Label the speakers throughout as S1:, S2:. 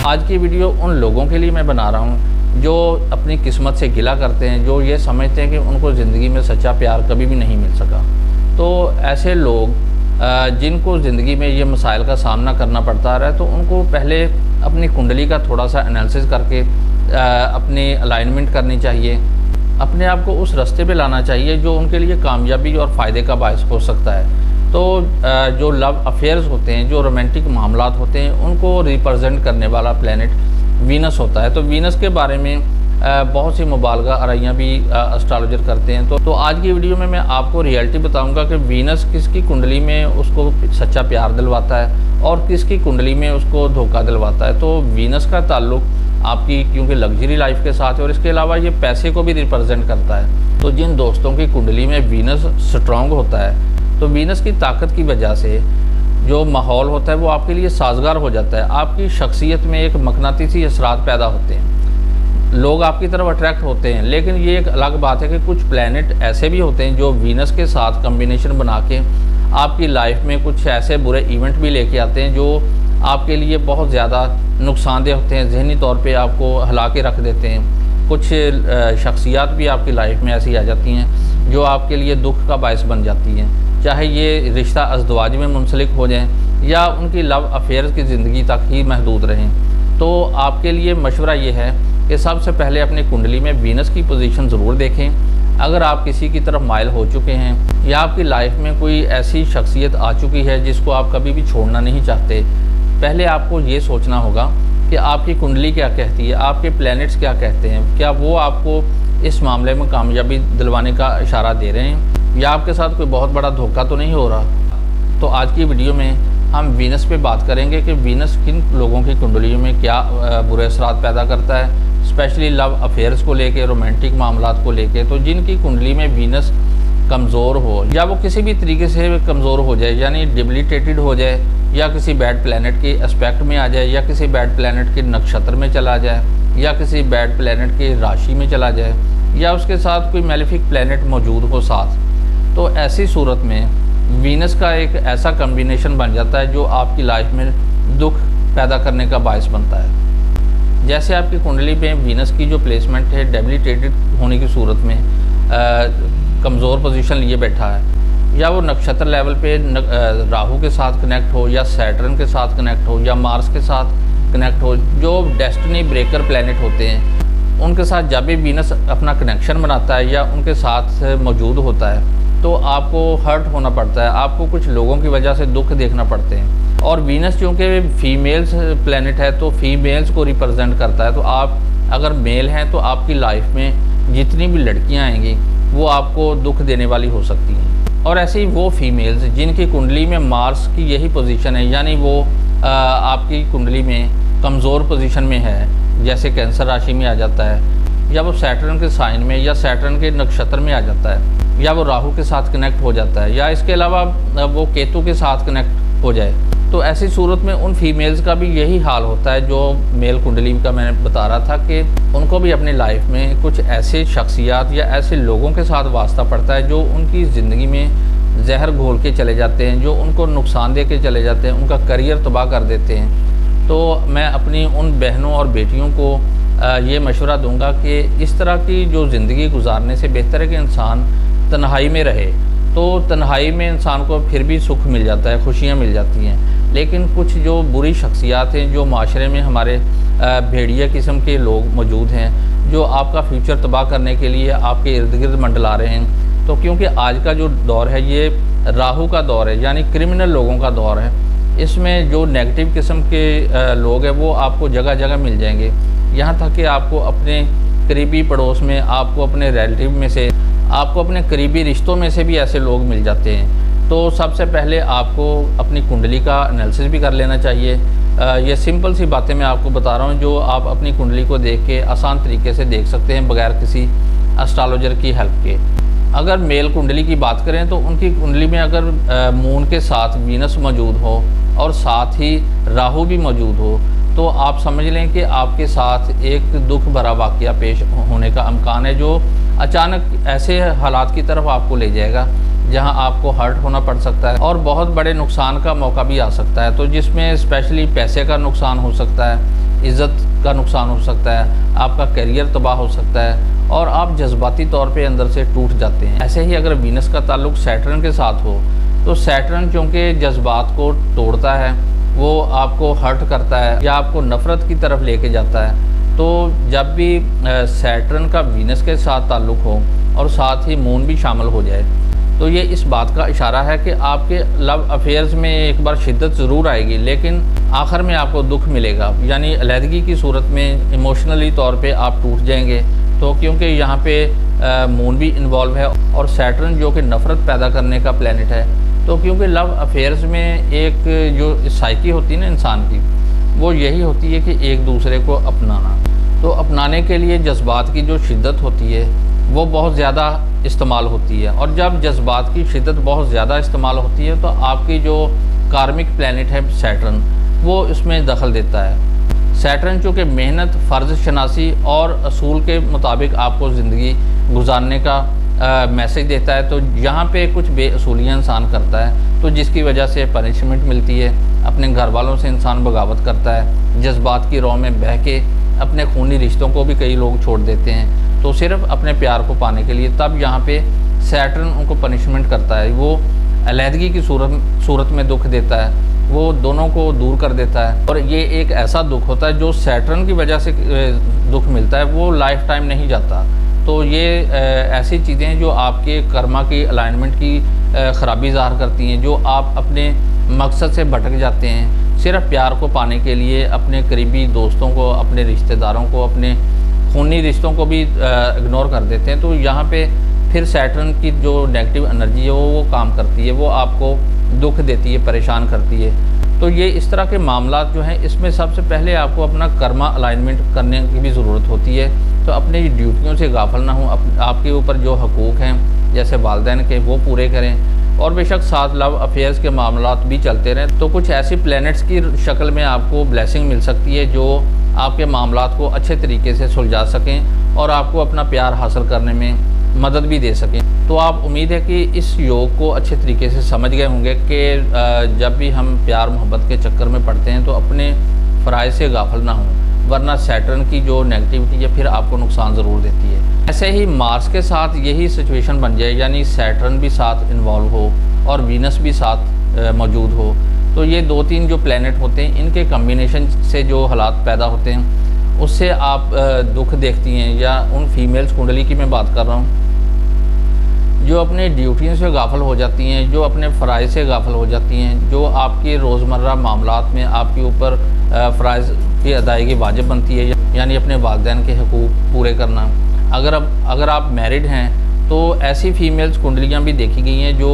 S1: आज की वीडियो उन लोगों के लिए मैं बना रहा हूँ जो अपनी किस्मत से गिला करते हैं, जो ये समझते हैं कि उनको ज़िंदगी में सच्चा प्यार कभी भी नहीं मिल सका। तो ऐसे लोग जिनको ज़िंदगी में ये मसाइल का सामना करना पड़ता रहा है, तो उनको पहले अपनी कुंडली का थोड़ा सा एनालिसिस करके अपनी अलाइनमेंट करनी चाहिए, अपने आप को उस रास्ते पे लाना चाहिए जो उनके लिए कामयाबी और फ़ायदे का बायस हो सकता है। तो जो लव अफेयर्स होते हैं, जो रोमांटिक मामलात होते हैं, उनको रिप्रेजेंट करने वाला प्लैनेट वीनस होता है। तो वीनस के बारे में बहुत सी मुबालगा आराइयाँ भी एस्ट्रोलॉजर करते हैं। तो आज की वीडियो में मैं आपको रियलिटी बताऊंगा कि वीनस किसकी कुंडली में उसको सच्चा प्यार दिलवाता है और किसकी कुंडली में उसको धोखा दिलवाता है। तो वीनस का ताल्लुक आपकी क्योंकि लग्जरी लाइफ के साथ है और इसके अलावा ये पैसे को भी रिप्रेजेंट करता है। तो जिन दोस्तों की कुंडली में वीनस स्ट्रॉन्ग होता है, तो वीनस की ताकत की वजह से जो माहौल होता है वो आपके लिए साजगार हो जाता है। आपकी शख्सियत में एक मकनातीसी असरात पैदा होते हैं, लोग आपकी तरफ अट्रैक्ट होते हैं। लेकिन ये एक अलग बात है कि कुछ प्लैनेट ऐसे भी होते हैं जो वीनस के साथ कम्बिनेशन बना के आपकी लाइफ में कुछ ऐसे बुरे इवेंट भी लेके आते हैं जो आपके लिए बहुत ज़्यादा नुकसानदेह होते हैं, जहनी तौर पे आपको हिला के रख देते हैं। कुछ शख्सियात भी आपकी लाइफ में ऐसी आ जाती हैं जो आपके लिए दुख का बायस बन जाती हैं, चाहे ये रिश्ता अज़दवाज में मुंसलिक हो जाएं या उनकी लव अफेयर्स की ज़िंदगी तक ही महदूद रहें। तो आपके लिए मशवरा ये है कि सबसे पहले अपनी कुंडली में वीनस की पोजीशन ज़रूर देखें। अगर आप किसी की तरफ माइल हो चुके हैं या आपकी लाइफ में कोई ऐसी शख्सियत आ चुकी है जिसको आप कभी भी छोड़ना नहीं चाहते, पहले आपको ये सोचना होगा कि आपकी कुंडली क्या कहती है, आपके प्लैनेट्स क्या कहते हैं, क्या वो आपको इस मामले में कामयाबी दिलवाने का इशारा दे रहे हैं या आपके साथ कोई बहुत बड़ा धोखा तो नहीं हो रहा। तो आज की वीडियो में हम वीनस पे बात करेंगे कि वीनस किन लोगों की कुंडलियों में क्या बुरे असरात पैदा करता है, स्पेशली लव अफेयर्स को लेके, रोमांटिक मामलात को लेके। तो जिनकी कुंडली में वीनस कमज़ोर हो या वो किसी भी तरीके से कमज़ोर हो जाए, यानी डिबिलिटेटेड हो जाए, या किसी बैड प्लैनेट के एस्पेक्ट में आ जाए, या किसी बैड प्लैनेट के नक्षत्र में चला जाए, या किसी बैड प्लैनेट की राशि में चला जाए, या उसके साथ कोई मेलेफिक प्लैनेट मौजूद हो साथ, तो ऐसी सूरत में वीनस का एक ऐसा कम्बिनेशन बन जाता है जो आपकी लाइफ में दुख पैदा करने का बायस बनता है। जैसे आपकी कुंडली में वीनस की जो प्लेसमेंट है डेबिलिटेटेड होने की सूरत में कमज़ोर पोजीशन लिए बैठा है, या वो नक्षत्र लेवल पे राहु के साथ कनेक्ट हो, या सैटर्न के साथ कनेक्ट हो, या मार्स के साथ कनेक्ट हो, जो डेस्टिनी ब्रेकर प्लैनेट होते हैं, उनके साथ जब भी वीनस अपना कनेक्शन बनाता है या उनके साथ मौजूद होता है तो आपको हर्ट होना पड़ता है, आपको कुछ लोगों की वजह से दुख देखना पड़ते हैं। और वीनस चूँकि फीमेल्स प्लैनेट है तो फीमेल्स को रिप्रेजेंट करता है। तो आप अगर मेल हैं तो आपकी लाइफ में जितनी भी लड़कियां आएंगी वो आपको दुख देने वाली हो सकती हैं। और ऐसे ही वो फीमेल्स जिनकी कुंडली में मार्स की यही पोजीशन है, यानी वो आपकी कुंडली में कमज़ोर पोजीशन में है, जैसे कैंसर राशि में आ जाता है, या वो सैटर्न के साइन में या सैटर्न के नक्षत्र में आ जाता है, या वो राहु के साथ कनेक्ट हो जाता है, या इसके अलावा वो केतु के साथ कनेक्ट हो जाए, तो ऐसी सूरत में उन फीमेल्स का भी यही हाल होता है जो मेल कुंडली का मैंने बता रहा था कि उनको भी अपनी लाइफ में कुछ ऐसे शख्सियात या ऐसे लोगों के साथ वास्ता पड़ता है जो उनकी ज़िंदगी में जहर घोल के चले जाते हैं, जो उनको नुकसान दे के चले जाते हैं, उनका करियर तबाह कर देते हैं। तो मैं अपनी उन बहनों और बेटियों को ये मशवरा दूंगा कि इस तरह की जो ज़िंदगी गुजारने से बेहतर है कि इंसान तन्हाई में रहे। तो तन्हाई में इंसान को फिर भी सुख मिल जाता है, खुशियाँ मिल जाती हैं। लेकिन कुछ जो बुरी शख्सियात हैं, जो माशरे में हमारे भेड़िया किस्म के लोग मौजूद हैं, जो आपका फ्यूचर तबाह करने के लिए आपके इर्द गिर्द मंडला रहे हैं। तो क्योंकि आज का जो दौर है ये राहु का दौर है, यानी क्रिमिनल लोगों का दौर है, इसमें जो नेगेटिव किस्म के लोग हैं वो आपको जगह जगह मिल जाएंगे। यहाँ तक कि आपको अपने करीबी पड़ोस में, आपको अपने रिलेटिव में से, आपको अपने करीबी रिश्तों में से भी ऐसे लोग मिल जाते हैं। तो सबसे पहले आपको अपनी कुंडली का एनालिसिस भी कर लेना चाहिए। ये सिंपल सी बातें मैं आपको बता रहा हूँ जो आप अपनी कुंडली को देख के आसान तरीके से देख सकते हैं बगैर किसी एस्ट्रोलॉजर की हेल्प के। अगर मेल कुंडली की बात करें तो उनकी कुंडली में अगर मून के साथ वीनस मौजूद हो और साथ ही राहु भी मौजूद हो तो आप समझ लें कि आपके साथ एक दुख भरा वाक़या पेश होने का इम्कान है जो अचानक ऐसे हालात की तरफ आपको ले जाएगा जहां आपको हर्ट होना पड़ सकता है और बहुत बड़े नुकसान का मौका भी आ सकता है। तो जिसमें स्पेशली पैसे का नुकसान हो सकता है, इज़्ज़त का नुकसान हो सकता है, आपका करियर तबाह हो सकता है और आप जज्बाती तौर पे अंदर से टूट जाते हैं। ऐसे ही अगर वीनस का ताल्लुक सैटर्न के साथ हो तो सैटर्न चूँकि जज्बात को तोड़ता है, वो आपको हर्ट करता है या आपको नफ़रत की तरफ लेके जाता है। तो जब भी सैटर्न का वीनस के साथ ताल्लुक़ हो और साथ ही मून भी शामिल हो जाए तो ये इस बात का इशारा है कि आपके लव अफेयर्स में एक बार शिद्दत ज़रूर आएगी, लेकिन आखिर में आपको दुख मिलेगा, यानी अलहदगी की सूरत में इमोशनली तौर पे आप टूट जाएंगे। तो क्योंकि यहाँ पे मून भी इन्वॉल्व है और सैटर्न जो कि नफ़रत पैदा करने का प्लैनेट है, तो क्योंकि लव अफेयर्स में एक जो साइकी होती है ना इंसान की, वो यही होती है कि एक दूसरे को अपनाना। तो अपनाने के लिए जज्बात की जो शिद्दत होती है वो बहुत ज़्यादा इस्तेमाल होती है, और जब जज्बात की शिद्दत बहुत ज़्यादा इस्तेमाल होती है तो आपकी जो कार्मिक प्लैनेट है सैटर्न, वो इसमें दखल देता है। सैटर्न चूँकि मेहनत, फ़र्ज़ शनासी और असूल के मुताबिक आपको ज़िंदगी गुजारने का मैसेज देता है, तो यहाँ पे कुछ बेअसूलियाँ इंसान करता है, तो जिसकी वजह से पनिशमेंट मिलती है। अपने घर वालों से इंसान बगावत करता है, जज्बात की राह में बह के अपने खूनी रिश्तों को भी कई लोग छोड़ देते हैं, तो सिर्फ अपने प्यार को पाने के लिए। तब यहाँ पे सैटर्न उनको पनिशमेंट करता है, वो अलहदगी की सूरत में दुख देता है, वो दोनों को दूर कर देता है। और ये एक ऐसा दुख होता है जो सैटर्न की वजह से दुख मिलता है, वो लाइफ टाइम नहीं जाता। तो ये ऐसी चीज़ें हैं जो आपके कर्मा की अलाइनमेंट की ख़राबी ज़ाहिर करती हैं, जो आप अपने मकसद से भटक जाते हैं सिर्फ प्यार को पाने के लिए। अपने करीबी दोस्तों को, अपने रिश्तेदारों को, अपने खूनी रिश्तों को भी इग्नोर कर देते हैं। तो यहाँ पे फिर सैटर्न की जो नेगेटिव एनर्जी है वो काम करती है, वो आपको दुख देती है, परेशान करती है। तो ये इस तरह के मामला जो हैं, इसमें सबसे पहले आपको अपना कर्मा अलाइनमेंट करने की भी ज़रूरत होती है। तो अपनी ड्यूटियों से गाफिल ना हो, आपके ऊपर जो हकूक़ हैं जैसे वालिदैन के, वो पूरे करें। और बेशक साथ लव अफेयर्स के मामला भी चलते रहें, तो कुछ ऐसी प्लैनेट्स की शक्ल में आपको ब्लेसिंग मिल सकती है जो आपके मामलात को अच्छे तरीके से सुलझा सकें और आपको अपना प्यार हासिल करने में मदद भी दे सकें। तो आप उम्मीद है कि इस योग को अच्छे तरीके से समझ गए होंगे कि जब भी हम प्यार मोहब्बत के चक्कर में पड़ते हैं तो अपने फ़राइज़ से गाफिल ना हों, वरना सैटर्न की जो नेगेटिविटी है फिर आपको नुकसान ज़रूर देती है। ऐसे ही मार्स के साथ यही सिचुएशन बन जाए, यानी सैटर्न भी साथ इन्वॉल्व हो और वीनस भी साथ मौजूद हो, तो ये दो तीन जो प्लैनेट होते हैं इनके कम्बिनेशन से जो हालात पैदा होते हैं उससे आप दुख देखती हैं। या उन फीमेल्स कुंडली की मैं बात कर रहा हूँ जो अपने ड्यूटियों से गाफिल हो जाती हैं, जो अपने फ़राइज़ से गाफिल हो जाती हैं, जो आपके रोज़मर्रा मामलात में आपके ऊपर फ़राइज़ की अदायगी वाजिब बनती है, यानी अपने वालिदैन के हकूक़ पूरे करना। अगर आप मैरिड हैं तो ऐसी फ़ीमेल्स कुंडलियाँ भी देखी गई हैं जो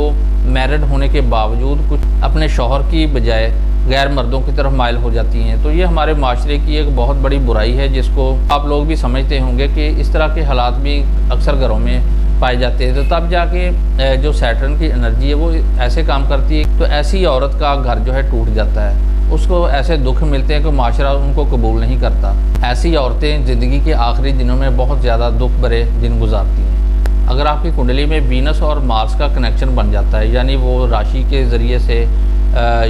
S1: मैरिड होने के बावजूद कुछ अपने शौहर की बजाय गैर मर्दों की तरफ माइल हो जाती हैं। तो ये हमारे माशरे की एक बहुत बड़ी बुराई है, जिसको आप लोग भी समझते होंगे कि इस तरह के हालात भी अक्सर घरों में पाए जाते हैं। तो तब जाके जो सैटर्न की एनर्जी है वो ऐसे काम करती है, तो ऐसी औरत का घर जो है टूट जाता है, उसको ऐसे दुख मिलते हैं कि माशरा उनको कबूल नहीं करता। ऐसी औरतें ज़िंदगी के आखिरी दिनों में बहुत ज़्यादा दुख भरे दिन गुजारती हैं। अगर आपकी कुंडली में वीनस और मार्स का कनेक्शन बन जाता है, यानी वो राशि के ज़रिए से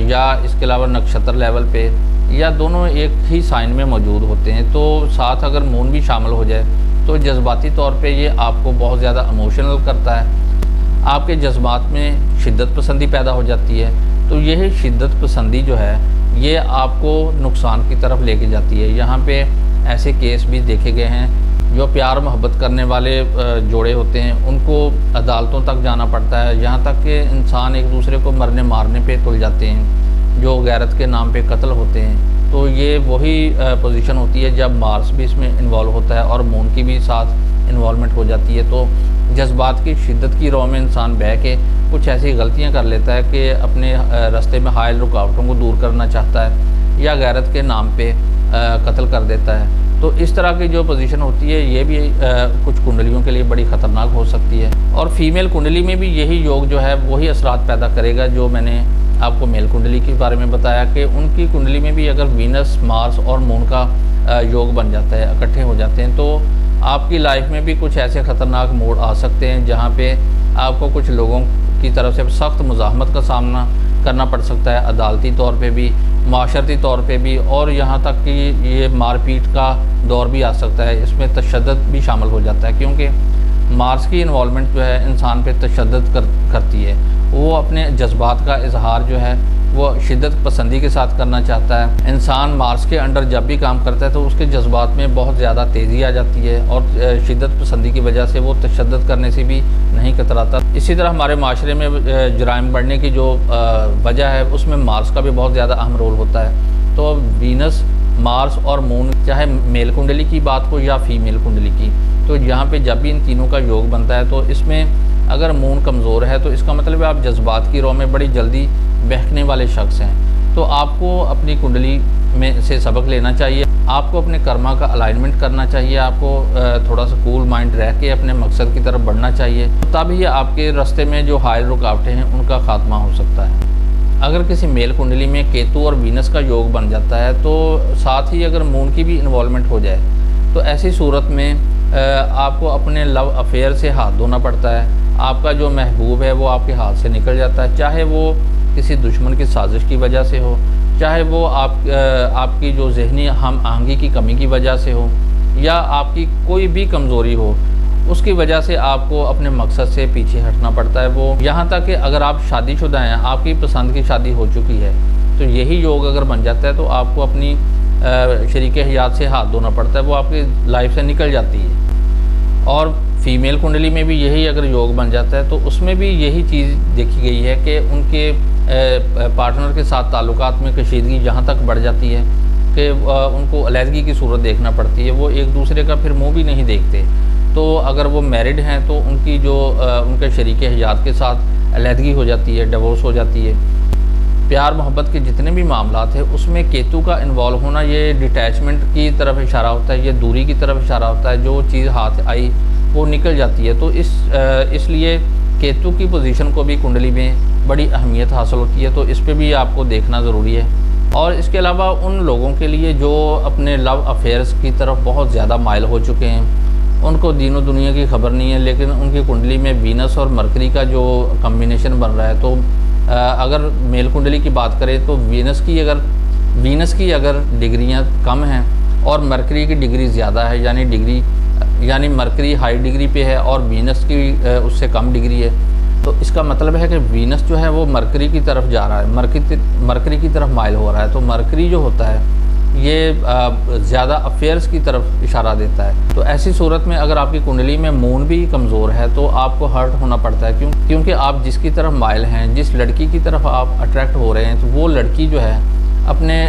S1: या इसके अलावा नक्षत्र लेवल पे, या दोनों एक ही साइन में मौजूद होते हैं, तो साथ अगर मून भी शामिल हो जाए तो जज्बाती तौर पे ये आपको बहुत ज़्यादा इमोशनल करता है, आपके जज्बात में शिद्दत पसंदी पैदा हो जाती है। तो यही शिद्दत पसंदी जो है ये आपको नुकसान की तरफ लेके जाती है। यहाँ पे ऐसे केस भी देखे गए हैं जो प्यार मोहब्बत करने वाले जोड़े होते हैं, उनको अदालतों तक जाना पड़ता है, यहाँ तक कि इंसान एक दूसरे को मरने मारने पे तुल जाते हैं, जो गैरत के नाम पे कत्ल होते हैं। तो ये वही पोजीशन होती है जब मार्स भी इसमें इन्वॉल्व होता है और मून की भी साथ इन्वॉल्वमेंट हो जाती है। तो जज्बात की शिद्दत की राह में इंसान बह के कुछ ऐसी गलतियाँ कर लेता है कि अपने रास्ते में हायल रुकावटों को दूर करना चाहता है या गैरत के नाम पे कत्ल कर देता है। तो इस तरह की जो पोजीशन होती है ये भी कुछ कुंडलियों के लिए बड़ी ख़तरनाक हो सकती है। और फीमेल कुंडली में भी यही योग जो है वही असरात पैदा करेगा जो मैंने आपको मेल कुंडली के बारे में बताया, कि उनकी कुंडली में भी अगर वीनस, मार्स और मून का योग बन जाता है, इकट्ठे हो जाते हैं, तो आपकी लाइफ में भी कुछ ऐसे ख़तरनाक मोड़ आ सकते हैं जहाँ पे आपको कुछ लोगों की तरफ से सख्त मुज़ाहमत का सामना करना पड़ सकता है, अदालती तौर पे भी, माशरती तौर पे भी, और यहाँ तक कि ये मारपीट का दौर भी आ सकता है। इसमें तशद्दुद भी शामिल हो जाता है, क्योंकि मार्स की इन्वॉल्वमेंट जो है इंसान पे तशद्दुद करती है। वो अपने जज्बात का इजहार जो है वो शिद्दत पसंदी के साथ करना चाहता है। इंसान मार्स के अंडर जब भी काम करता है तो उसके जज्बात में बहुत ज़्यादा तेज़ी आ जाती है, और शिद्दत पसंदी की वजह से वो तशद्दुद करने से भी नहीं कतराता। इसी तरह हमारे माशरे में जराइम बढ़ने की जो वजह है उसमें मार्स का भी बहुत ज़्यादा अहम रोल होता है। तो वीनस, मार्स और मून, चाहे मेल कुंडली की बात हो या फीमेल कुंडली की, तो यहाँ पे जब भी इन तीनों का योग बनता है तो इसमें अगर मून कमज़ोर है तो इसका मतलब है आप जज्बात की राह में बड़ी जल्दी बहकने वाले शख्स हैं। तो आपको अपनी कुंडली में से सबक लेना चाहिए, आपको अपने कर्मा का अलाइनमेंट करना चाहिए, आपको थोड़ा सा कूल माइंड रह के अपने मकसद की तरफ बढ़ना चाहिए, तभी आपके रास्ते में जो हायल रुकावटें हैं उनका खात्मा हो सकता है। अगर किसी मेल कुंडली में केतु और वीनस का योग बन जाता है तो साथ ही अगर मून की भी इन्वॉल्वमेंट हो जाए तो ऐसी सूरत में आपको अपने लव अफेयर से हाथ धोना पड़ता है। आपका जो महबूब है वो आपके हाथ से निकल जाता है, चाहे वो किसी दुश्मन की साजिश की वजह से हो, चाहे वो आपकी जो जहनी हम आहंगी की कमी की वजह से हो, या आपकी कोई भी कमज़ोरी हो, उसकी वजह से आपको अपने मकसद से पीछे हटना पड़ता है। वो यहाँ तक कि अगर आप शादीशुदा हैं, आपकी पसंद की शादी हो चुकी है, तो यही योग अगर बन जाता है तो आपको अपनी शरीके हयात से हाथ धोना पड़ता है, वो आपकी लाइफ से निकल जाती है। और फीमेल कुंडली में भी यही अगर योग बन जाता है तो उसमें भी यही चीज़ देखी गई है कि उनके पार्टनर के साथ ताल्लुकात में कशीदगी यहाँ तक बढ़ जाती है कि उनको अलहदगी की सूरत देखना पड़ती है, वो एक दूसरे का फिर मुँह भी नहीं देखते। तो अगर वो मैरिड हैं तो उनकी जो उनके शरीके हयात के साथ अलहदगी हो जाती है, डिवोर्स हो जाती है। प्यार मोहब्बत के जितने भी मामलात हैं उसमें केतु का इन्वॉल्व होना ये डिटैचमेंट की तरफ इशारा होता है, ये दूरी की तरफ इशारा होता है। जो चीज़ हाथ आई वो निकल जाती है। तो इसलिए केतु की पोजीशन को भी कुंडली में बड़ी अहमियत हासिल होती है, तो इस पर भी आपको देखना ज़रूरी है। और इसके अलावा उन लोगों के लिए जो अपने लव अफेयर्स की तरफ बहुत ज़्यादा माइल हो चुके हैं, उनको दीनों दुनिया की खबर नहीं है, लेकिन उनकी कुंडली में वीनस और मरकरी का जो कम्बिनेशन बन रहा है, तो अगर मेल कुंडली की बात करें तो वीनस की अगर डिग्रियां कम हैं और मरकरी की डिग्री ज़्यादा है, यानी मरकरी हाई डिग्री पे है और वीनस की उससे कम डिग्री है, तो इसका मतलब है कि वीनस जो है वो मरकरी की तरफ जा रहा है, मरकरी की तरफ माइल हो रहा है। तो मरकरी जो होता है ये ज़्यादा अफेयर्स की तरफ इशारा देता है। तो ऐसी सूरत में अगर आपकी कुंडली में मून भी कमज़ोर है तो आपको हर्ट होना पड़ता है, क्योंकि आप जिसकी तरफ माइल हैं, जिस लड़की की तरफ आप अट्रैक्ट हो रहे हैं, तो वो लड़की जो है अपने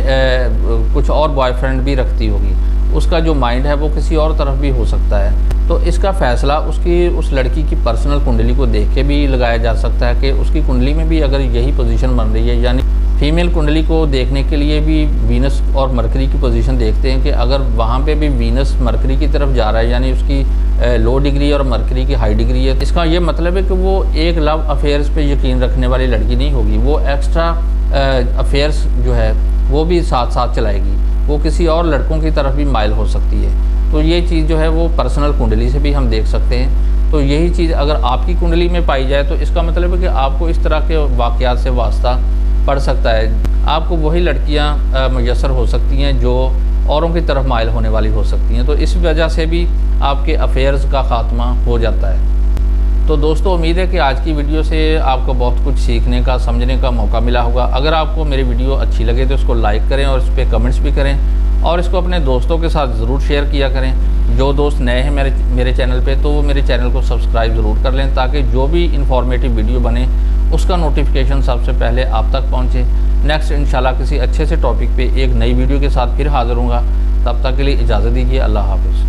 S1: कुछ और बॉयफ्रेंड भी रखती होगी, उसका जो माइंड है वो किसी और तरफ भी हो सकता है। तो इसका फ़ैसला उस लड़की की पर्सनल कुंडली को देख के भी लगाया जा सकता है कि उसकी कुंडली में भी अगर यही पोजीशन बन रही है, यानी फीमेल कुंडली को देखने के लिए भी वीनस और मरकरी की पोजीशन देखते हैं कि अगर वहाँ पे भी वीनस मरकरी की तरफ जा रहा है, यानी उसकी लो डिग्री और मरकरी की हाई डिग्री है, इसका ये मतलब है कि वो एक लव अफेयर्स पे यकीन रखने वाली लड़की नहीं होगी, वो एक्स्ट्रा अफेयर्स जो है वो भी साथ साथ चलाएगी, वो किसी और लड़कों की तरफ भी माइल हो सकती है। तो ये चीज़ जो है वो पर्सनल कुंडली से भी हम देख सकते हैं। तो यही चीज़ अगर आपकी कुंडली में पाई जाए तो इसका मतलब है कि आपको इस तरह के वाक़यात से वास्ता पड़ सकता है, आपको वही लड़कियां मयसर हो सकती हैं जो औरों की तरफ माइल होने वाली हो सकती हैं। तो इस वजह से भी आपके अफेयर्स का ख़ात्मा हो जाता है। तो दोस्तों, उम्मीद है कि आज की वीडियो से आपको बहुत कुछ सीखने का, समझने का मौका मिला होगा। अगर आपको मेरी वीडियो अच्छी लगे तो इसको लाइक करें और इस पर कमेंट्स भी करें, और इसको अपने दोस्तों के साथ ज़रूर शेयर किया करें। जो दोस्त नए हैं मेरे चैनल पे, तो वो मेरे चैनल को सब्सक्राइब ज़रूर कर लें, ताकि जो भी इन्फॉर्मेटिव वीडियो बने उसका नोटिफिकेशन सबसे पहले आप तक पहुँचे। नेक्स्ट इंशाल्लाह किसी अच्छे से टॉपिक पे एक नई वीडियो के साथ फिर हाज़िर होऊंगा। तब तक के लिए इजाज़त दीजिए। अल्लाह हाफ़िज़।